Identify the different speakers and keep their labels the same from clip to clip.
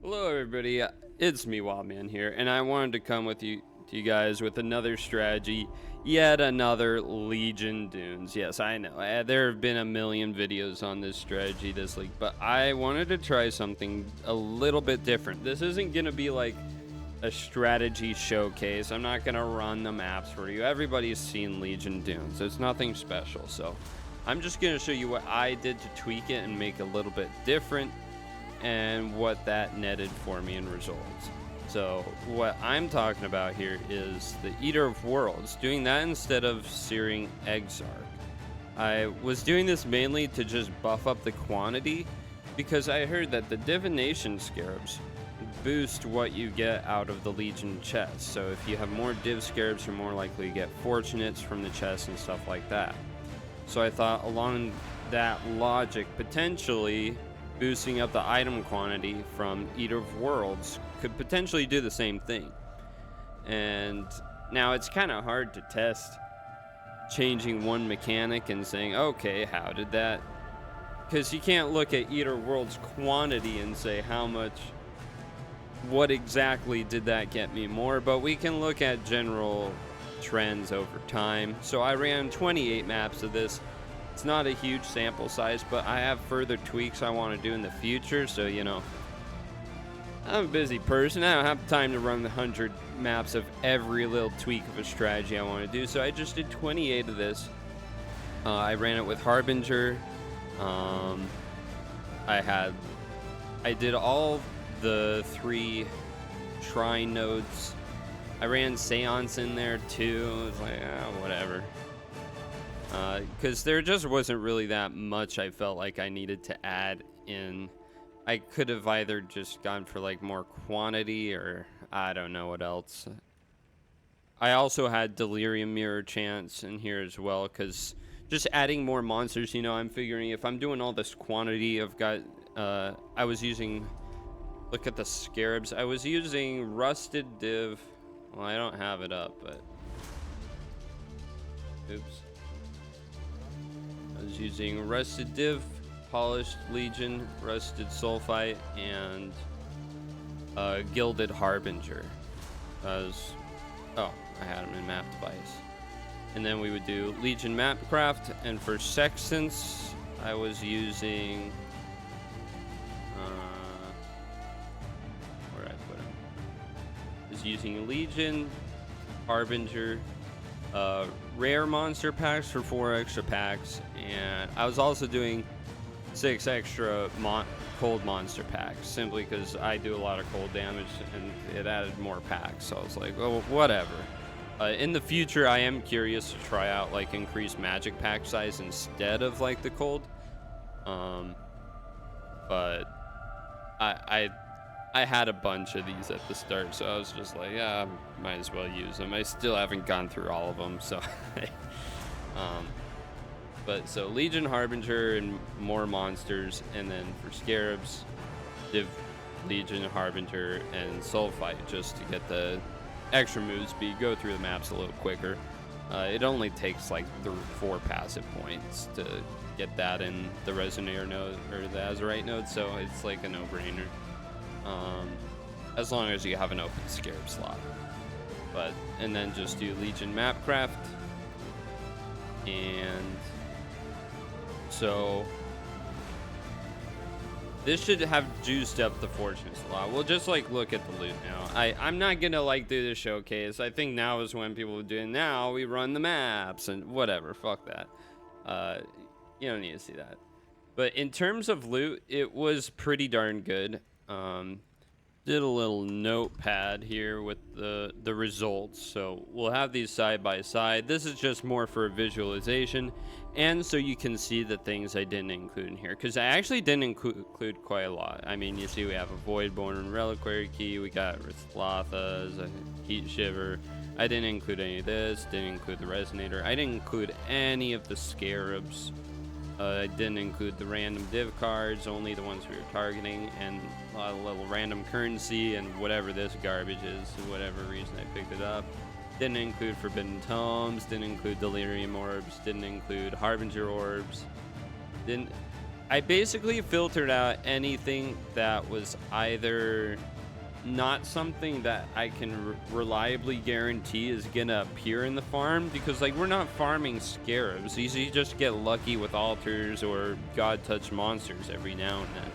Speaker 1: Hello everybody, it's me Wildman here, and I wanted to come with you guys with another strategy, yet another Legion Dunes. Yes, I know, there have been a million videos on this strategy this week, but I wanted to try something a little bit different. This isn't going to be like a strategy showcase. I'm not going to run the maps for you. Everybody's seen Legion Dunes. It's nothing special, so I'm just going to show you what I did to tweak it and make it a little bit different, and what that netted for me in results. So what I'm talking about here is the Eater of Worlds, doing that instead of Searing Exarch. I was doing this mainly to just buff up the quantity, because I heard that the Divination Scarabs boost what you get out of the Legion chest. So if you have more Div Scarabs, you're more likely to get Fortunates from the chest and stuff like that. So I thought along that logic, potentially boosting up the item quantity from Eater of Worlds could potentially do the same thing. And now it's kind of hard to test changing one mechanic and saying, okay, how did that? Because you can't look at Eater of Worlds quantity and say what exactly did that get me more, but we can look at general trends over time. So I ran 28 maps of this. It's not a huge sample size, but I have further tweaks I want to do in the future. So, you know, I'm a busy person. I don't have time to run the 100 maps of every little tweak of a strategy I want to do. So I just did 28 of this. I ran it with Harbinger. I did all the 3 shrine nodes. I ran Seance in there too. It was like, whatever. Because there just wasn't really that much I felt like I needed to add in. I could have either just gone for like more quantity, or I don't know what else. I also had Delirium Mirror Chance in here as well, because just adding more monsters, you know, I'm figuring if I'm doing all this quantity, I've got, I was using, look at the Scarabs, I was using Rusted Div. Well, I don't have it up, but oops. I was using Rusted Div, Polished Legion, Rusted Sulfite, and Gilded Harbinger. I had them in map device. And then we would do Legion Mapcraft, and for Sextants, I was using where did I put them? I was using Legion, Harbinger, rare monster packs for 4 extra packs, and I was also doing 6 extra cold monster packs, simply because I do a lot of cold damage and it added more packs. So I was like, oh, whatever. In the future, I am curious to try out like increased magic pack size instead of like the cold. But I had a bunch of these at the start, so I was just like, yeah, might as well use them. I still haven't gone through all of them, so but so Legion, Harbinger, and more monsters, and then for Scarabs, Div, Legion, Harbinger, and Sulfite, just to get the extra move speed, go through the maps a little quicker. It only takes like 4 passive points to get that in the Resonator node or the Azurite node, so it's like a no-brainer. As long as you have an open Scarab slot. And then just do Legion Mapcraft. And so this should have juiced up the Fortunates a lot. We'll just like look at the loot now. I'm not gonna like do the showcase. I think now is when people are doing, now we run the maps and whatever, fuck that. You don't need to see that. But in terms of loot, it was pretty darn good. Did a little notepad here with the results, so we'll have these side by side. This is just more for visualization, and so you can see the things I didn't include in here, because I actually didn't include quite a lot. I mean, you see we have a Voidborn Reliquary Key, we got Rithlathas, a Heat Shiver. I didn't include any of this, didn't include the Resonator. I didn't include any of the Scarabs. I didn't include the random div cards, only the ones we were targeting, and a little random currency and whatever this garbage is, for whatever reason I picked it up. Didn't include Forbidden Tomes, didn't include Delirium Orbs, didn't include Harbinger Orbs, didn't I basically filtered out anything that was either not something that I can reliably guarantee is gonna appear in the farm, because like we're not farming scarabs. You just get lucky with altars or god touch monsters every now and then.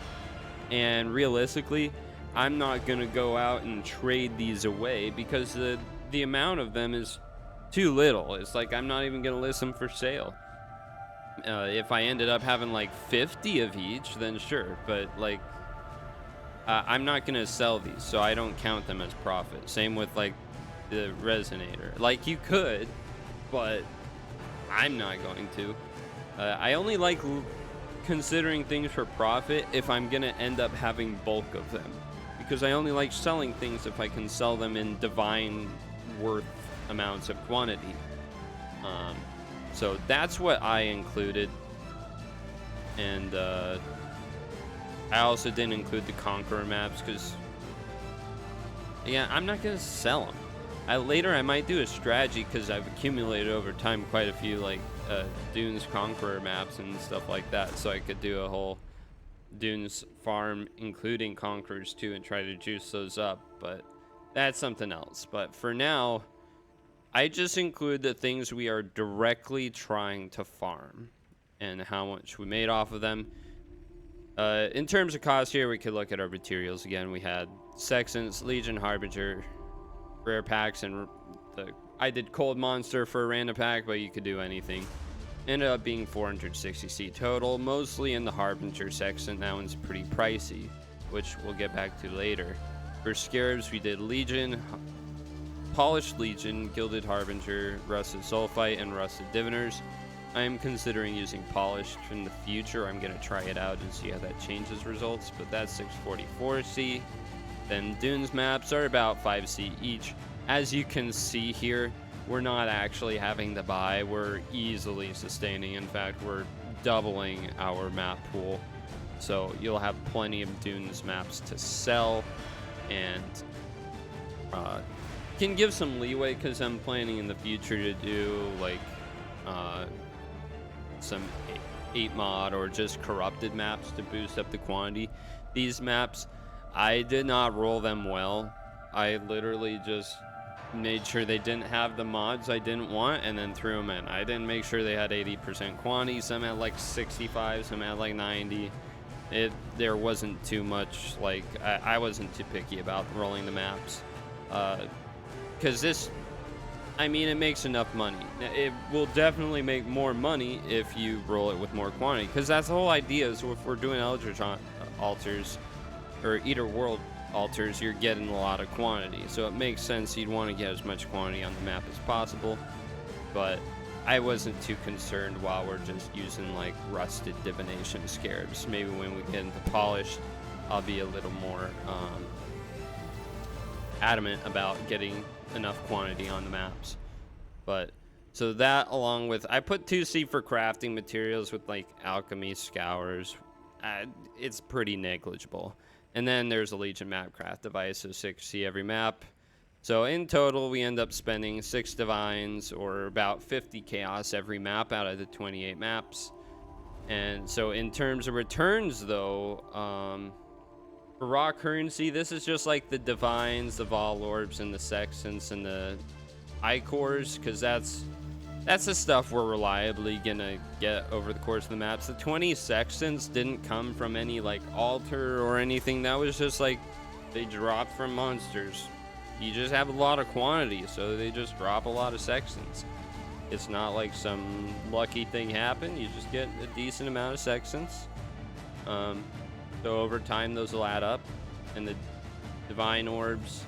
Speaker 1: And realistically, I'm not gonna go out and trade these away because the amount of them is too little. It's like I'm not even gonna list them for sale. If I ended up having like 50 of each, then sure. But like, I'm not gonna sell these, so I don't count them as profit. Same with like the resonator. Like you could, but I'm not going to. I only like considering things for profit if I'm gonna end up having bulk of them, because I only like selling things if I can sell them in divine worth amounts of quantity. So that's what I included, and I also didn't include the Conqueror maps because, yeah, I'm not gonna sell them. Later I might do a strategy because I've accumulated over time quite a few like Dunes Conqueror maps and stuff like that, so I could do a whole Dunes farm including Conquerors too and try to juice those up, but that's something else. But for now, I just include the things we are directly trying to farm and how much we made off of them. In terms of cost here, we could look at our materials again. We had Sextants, Legion, Harbinger, rare packs, and I did Cold Monster for a random pack, but you could do anything. Ended up being 460C total, mostly in the Harbinger Sextant. That one's pretty pricey, which we'll get back to later. For Scarabs, we did Legion, Polished Legion, Gilded Harbinger, Rusted Sulfite, and Rusted Diviners. I am considering using Polished in the future. I'm going to try it out and see how that changes results, but that's 644C. Then Dunes maps are about 5C each. As you can see here, we're not actually having to buy. We're easily sustaining. In fact, we're doubling our map pool. So you'll have plenty of Dunes maps to sell, and can give some leeway because I'm planning in the future to do like some 8 mod or just corrupted maps to boost up the quantity. These maps, I did not roll them well. I literally just made sure they didn't have the mods I didn't want and then threw them in. I didn't make sure they had 80% quantity. Some had like 65, some had like 90. There wasn't too much, like I wasn't too picky about rolling the maps. Because this, I mean, it makes enough money. It will definitely make more money if you roll it with more quantity, because that's the whole idea. So if we're doing Eldritch altars or Eater World altars, you're getting a lot of quantity. So it makes sense you'd want to get as much quantity on the map as possible. But I wasn't too concerned while we're just using like Rusted Divination Scarabs. Maybe when we get into Polished, I'll be a little more adamant about getting enough quantity on the maps. But so that, along with, I put 2C for crafting materials with like alchemy scours. It's pretty negligible. And then there's a Legion map craft device, so 6C every map. So in total, we end up spending 6 divines or about 50 chaos every map out of the 28 maps. And so in terms of returns though, for raw currency, this is just like the divines, the Vol Orbs, and the Sextants, and the Icors, because that's the stuff we're reliably gonna get over the course of the maps. The 20 Sextants didn't come from any like altar or anything. That was just like they dropped from monsters. You just have a lot of quantity, so they just drop a lot of Sextants. It's not like some lucky thing happened. You just get a decent amount of Sextants. So over time, those will add up, and the divine orbs,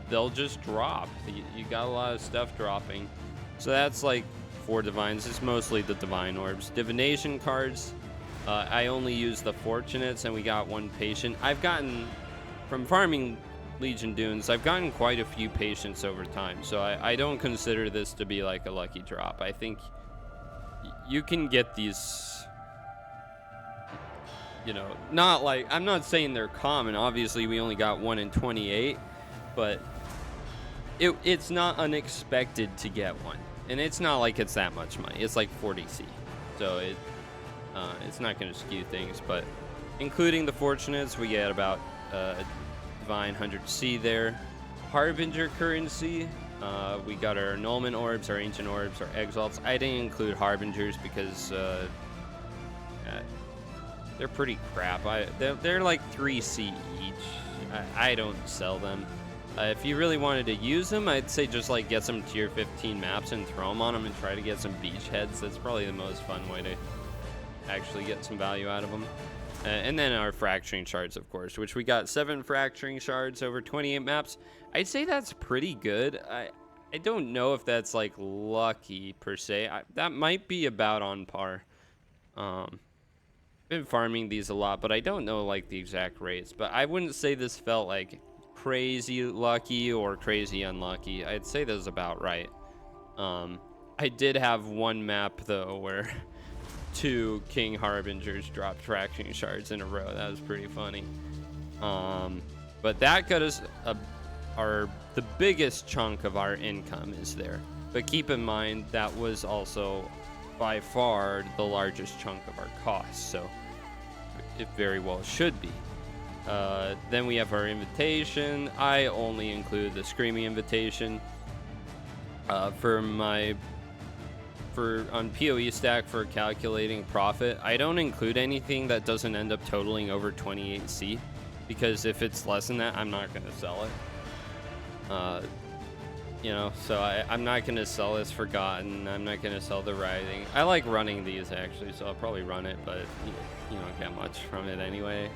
Speaker 1: they'll just drop. You got a lot of stuff dropping. So that's like 4 divines. It's mostly the divine orbs. Divination cards, I only use the fortunates, and we got 1 patient. I've gotten, from farming Legion Dunes, I've gotten quite a few patients over time. So I don't consider this to be like a lucky drop. I think you can get these, you know, not like, I'm not saying they're common. Obviously, we only got 1 in 28, but it's not unexpected to get one. And it's not like it's that much money. It's like 40C. So It's not going to skew things, but including the Fortunates, we get about Divine 100C there. Harbinger currency, we got our Annulment Orbs, our Ancient Orbs, our Exalts. I didn't include Harbingers because they're pretty crap. They're like 3C each. I don't sell them. If you really wanted to use them, I'd say just like get some tier 15 maps and throw them on them and try to get some beach heads. That's probably the most fun way to actually get some value out of them. And then our fracturing shards, of course, which we got 7 fracturing shards over 28 maps. I'd say that's pretty good. I don't know if that's like lucky per se. That might be about on par. Been farming these a lot, but I don't know like the exact rates. But I wouldn't say this felt like crazy lucky or crazy unlucky. I'd say this is about right. I did have one map though where 2 King Harbingers dropped fracturing shards in a row. That was pretty funny. But that got us the biggest chunk of our income is there. But keep in mind that was also by far the largest chunk of our costs, so it very well should be. Then we have our invitation. I only include the Screaming Invitation on PoE stack for calculating profit. I don't include anything that doesn't end up totaling over 28C, because if it's less than that, I'm not going to sell it. You know, so I'm not going to sell this Forgotten. I'm not going to sell the Writhing. I like running these actually, so I'll probably run it, but you don't get much from it anyway.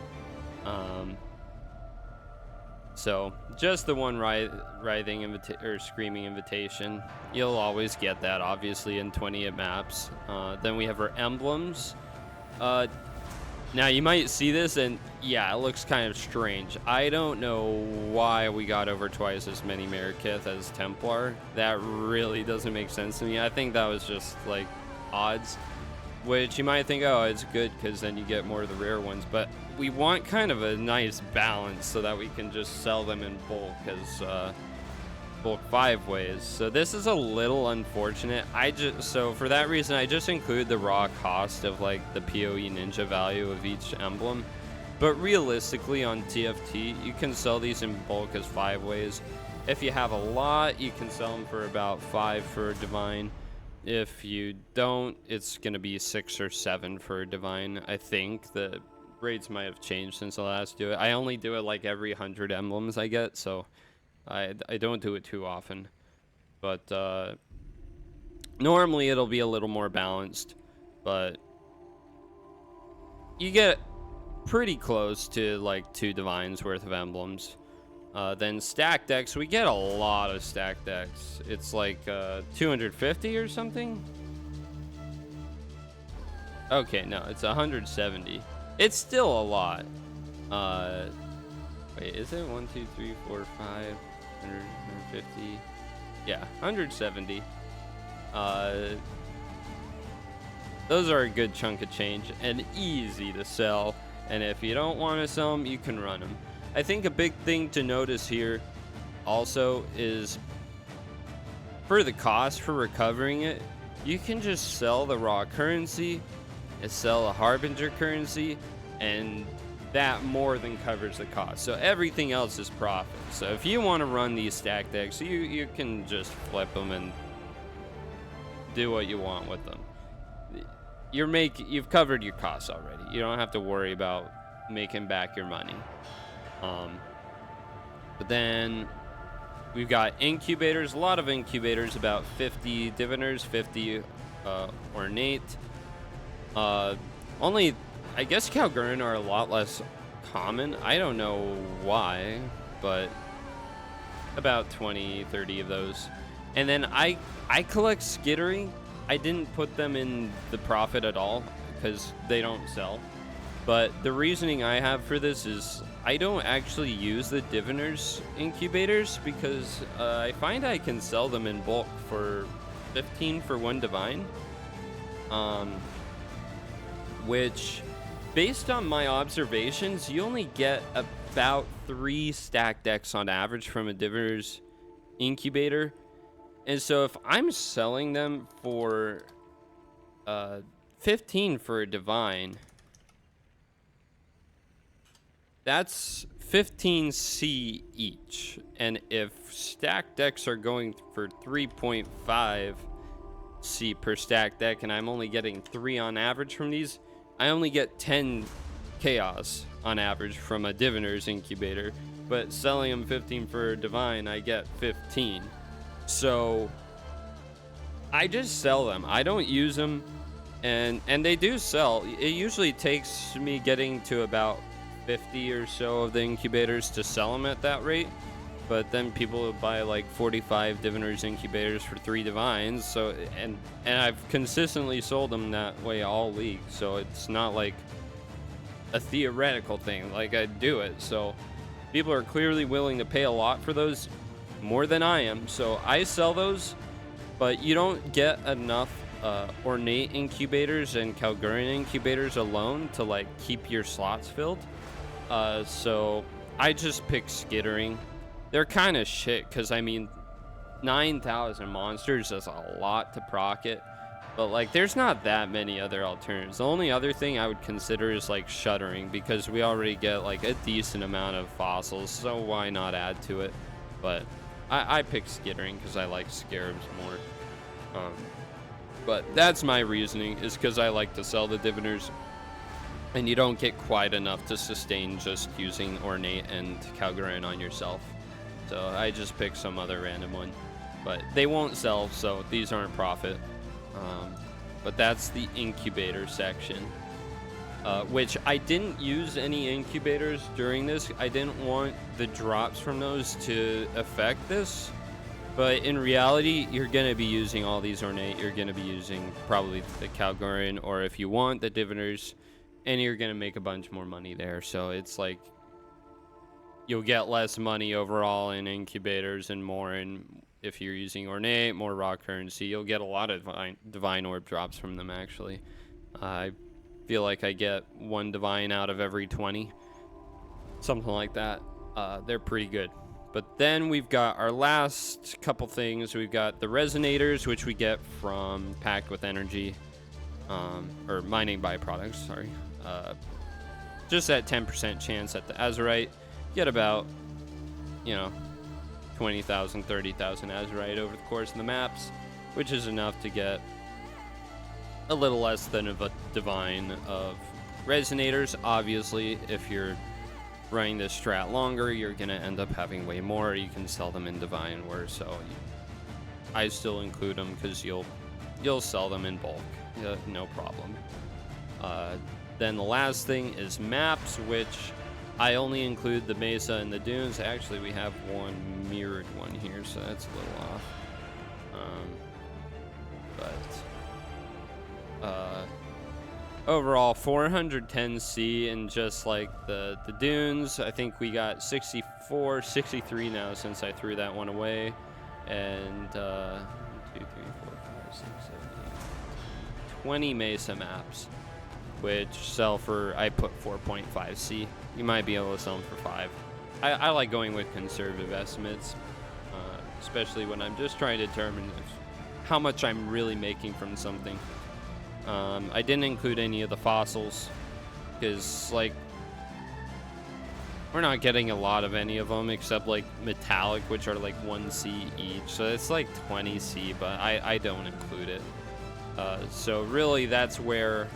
Speaker 1: So just the one Writhing or Screaming Invitation. You'll always get that, obviously, in 28 maps. Then we have our emblems. Now you might see this and yeah, it looks kind of strange. I don't know why we got over twice as many Merakith as Templar. That really doesn't make sense to me. I think that was just like odds, which you might think, oh, it's good because then you get more of the rare ones, but we want kind of a nice balance so that we can just sell them in bulk as bulk 5 ways. So this is a little unfortunate. So for that reason, I just include the raw cost of like the PoE ninja value of each emblem. But realistically on TFT, you can sell these in bulk as 5 ways. If you have a lot, you can sell them for about 5 for a divine. If you don't, it's gonna be 6 or 7 for a divine. I think the rates might have changed since I last do it. I only do it like every 100 emblems I get, so I don't do it too often. But normally it'll be a little more balanced, but you get pretty close to like 2 divines worth of emblems. Then stack decks, we get a lot of stack decks. It's like 250 or something. Okay, no, it's 170. It's still a lot. Wait, is it 1, 2, 3, 4, 5, 150? Yeah, 170. Those are a good chunk of change and easy to sell. And if you don't want to sell them, you can run them. I think a big thing to notice here also is for the cost for recovering it, you can just sell the raw currency and sell a Harbinger currency, and that more than covers the cost. So everything else is profit. So if you want to run these stack decks, you can just flip them and do what you want with them. You've covered your costs already. You don't have to worry about making back your money. But then we've got incubators, a lot of incubators, about 50 diviners, 50 ornate. Only, I guess Calgurn are a lot less common. I don't know why, but about 20, 30 of those. And then I collect skittering. I didn't put them in the profit at all because they don't sell. But the reasoning I have for this is I don't actually use the diviners incubators because I find I can sell them in bulk for 15 for 1 divine. Which, based on my observations, you only get about 3 stack decks on average from a diviner's incubator. And so if I'm selling them for 15 for a divine. That's 15C each. And if stack decks are going for 3.5 C per stack deck, and I'm only getting 3 on average from these, I only get 10 chaos on average from a diviner's incubator. But selling them 15 for a divine, I get 15. So I just sell them. I don't use them, and they do sell. It usually takes me getting to about 50 or so of the incubators to sell them at that rate, but then people will buy like 45 diviners incubators for 3 divines. So and I've consistently sold them that way all leagues, so it's not like a theoretical thing, like I do it. So people are clearly willing to pay a lot for those, more than I am, so I sell those. But you don't get enough ornate incubators and Kalgurian incubators alone to like keep your slots filled. So I just pick skittering. They're kind of shit because, I mean, 9,000 monsters is a lot to proc it. But like, there's not that many other alternatives. The only other thing I would consider is like shuttering, because we already get like a decent amount of fossils, so why not add to it? But I pick skittering because I like scarabs more. But that's my reasoning, is because I like to sell the diviners, and you don't get quite enough to sustain just using ornate and Kalgurian on yourself. So I just pick some other random one, but they won't sell, so these aren't profit. But that's the incubator section, which I didn't use any incubators during this. I didn't want the drops from those to affect this, but in reality, you're going to be using all these ornate. You're going to be using probably the Kalgurian, or if you want, the diviners, and you're going to make a bunch more money there. So it's like you'll get less money overall in incubators and more in, if you're using ornate, more raw currency. You'll get a lot of divine orb drops from them, actually. I feel like I get 1 divine out of every 20, something like that. They're pretty good. But then we've got our last couple things. We've got the resonators, which we get from packed with energy, or mining byproducts, sorry. Just that 10% chance at the Azurite. Get about, 20,000, 30,000 Azurite over the course of the maps, which is enough to get a little less than a divine of resonators. Obviously, if you're running this strat longer, you're going to end up having way more. You can sell them in divine ore, so I still include them because you'll sell them in bulk, no problem. Then the last thing is maps, which I only include the Mesa and the Dunes. Actually, we have one mirrored one here, so that's a little off. Overall, 410C, and just like the Dunes, I think we got 64, 63 now since I threw that one away. And 2, 3, 4, 5, 6, 7, 8, 20 Mesa maps, which sell for, I put 4.5C. You might be able to sell them for 5. I like going with conservative estimates, especially when I'm just trying to determine how much I'm really making from something. I didn't include any of the fossils because, like, we're not getting a lot of any of them except like metallic, which are like 1C each, so it's like 20C, but I don't include it. So really, that's where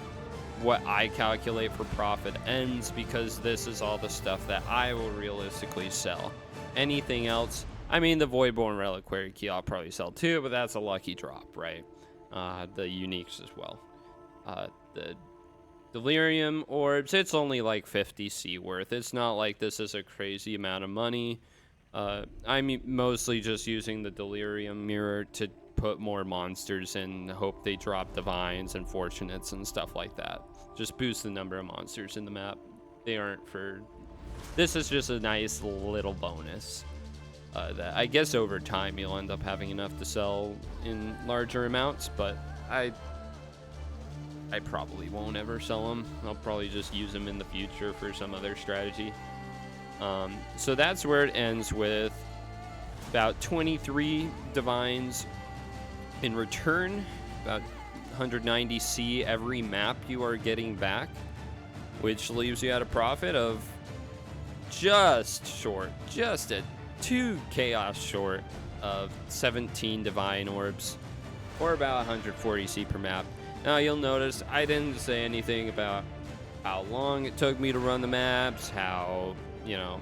Speaker 1: what I calculate for profit ends, because this is all the stuff that I will realistically sell. Anything else, I mean, the Voidborn Reliquary Key I'll probably sell too, but that's a lucky drop, right? The uniques as well. The Delirium Orbs, it's only like 50C worth. It's not like this is a crazy amount of money. I'm mostly just using the Delirium Mirror to put more monsters in, hope they drop divines and fortunates and stuff like that. Just boost the number of monsters in the map. They aren't for... This is just a nice little bonus. That I guess over time you'll end up having enough to sell in larger amounts, but I probably won't ever sell them. I'll probably just use them in the future for some other strategy. So that's where it ends, with about 23 divines in return, about 190C every map you are getting back, which leaves you at a profit of just a 2 chaos short of 17 divine orbs, or about 140C per map. Now you'll notice I didn't say anything about how long it took me to run the maps, how, you know,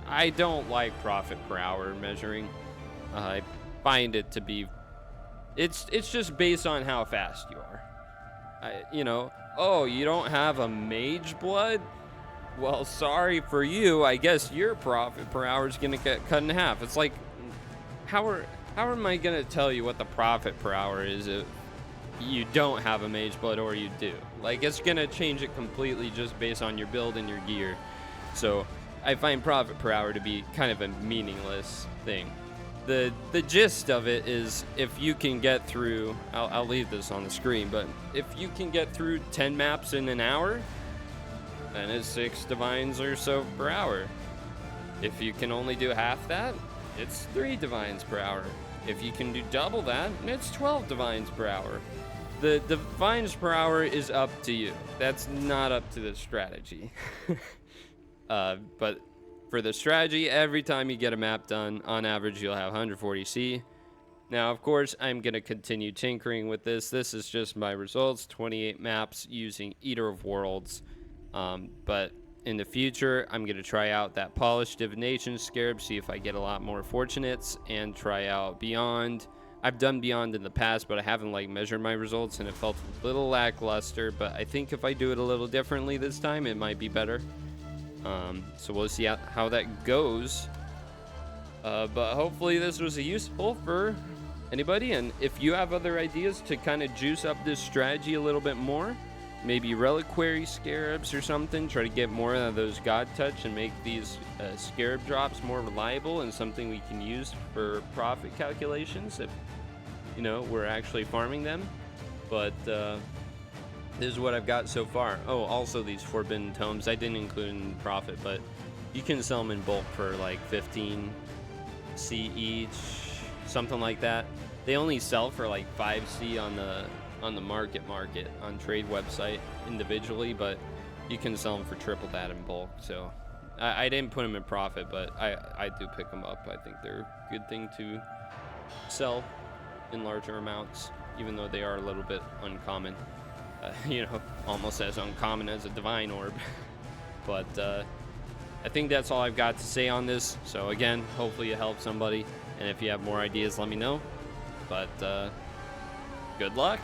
Speaker 1: I don't like profit per hour measuring. I find it to be, it's just based on how fast you are. You know, oh, you don't have a mage blood? Well, sorry for you. I guess your profit per hour is gonna get cut in half. It's like, how am I gonna tell you what the profit per hour is if you don't have a mage blood or you do? Like, it's gonna change it completely just based on your build and your gear. So I find profit per hour to be kind of a meaningless thing. The gist of it is, if you can get through, I'll leave this on the screen, but if you can get through 10 maps in an hour, then it's 6 divines or so per hour. If you can only do half that, it's 3 divines per hour. If you can do double that, it's 12 divines per hour. The divines per hour is up to you. That's not up to the strategy. But for the strategy, every time you get a map done, on average, you'll have 140C. Now, of course, I'm going to continue tinkering with this. This is just my results, 28 maps using Eater of Worlds. But in the future, I'm going to try out that Polished Divination Scarab, see if I get a lot more Fortunates, and try out Beyond. I've done Beyond in the past, but I haven't measured my results, and it felt a little lackluster. But I think if I do it a little differently this time, it might be better. So we'll see how that goes. But hopefully this was useful for anybody. And if you have other ideas to kind of juice up this strategy a little bit more, maybe reliquary scarabs or something, try to get more of those god touch and make these scarab drops more reliable and something we can use for profit calculations if, you know, we're actually farming them. But this is what I've got so far. Oh, also these forbidden tomes, I didn't include in profit, but you can sell them in bulk for like 15C each, something like that. They only sell for like 5C on the market on trade website individually, but you can sell them for triple that in bulk. So I didn't put them in profit, but I do pick them up. I think they're a good thing to sell in larger amounts, even though they are a little bit uncommon. You know, almost as uncommon as a divine orb. But I think that's all I've got to say on this. So again, hopefully it helped somebody, and if you have more ideas, let me know. But good luck.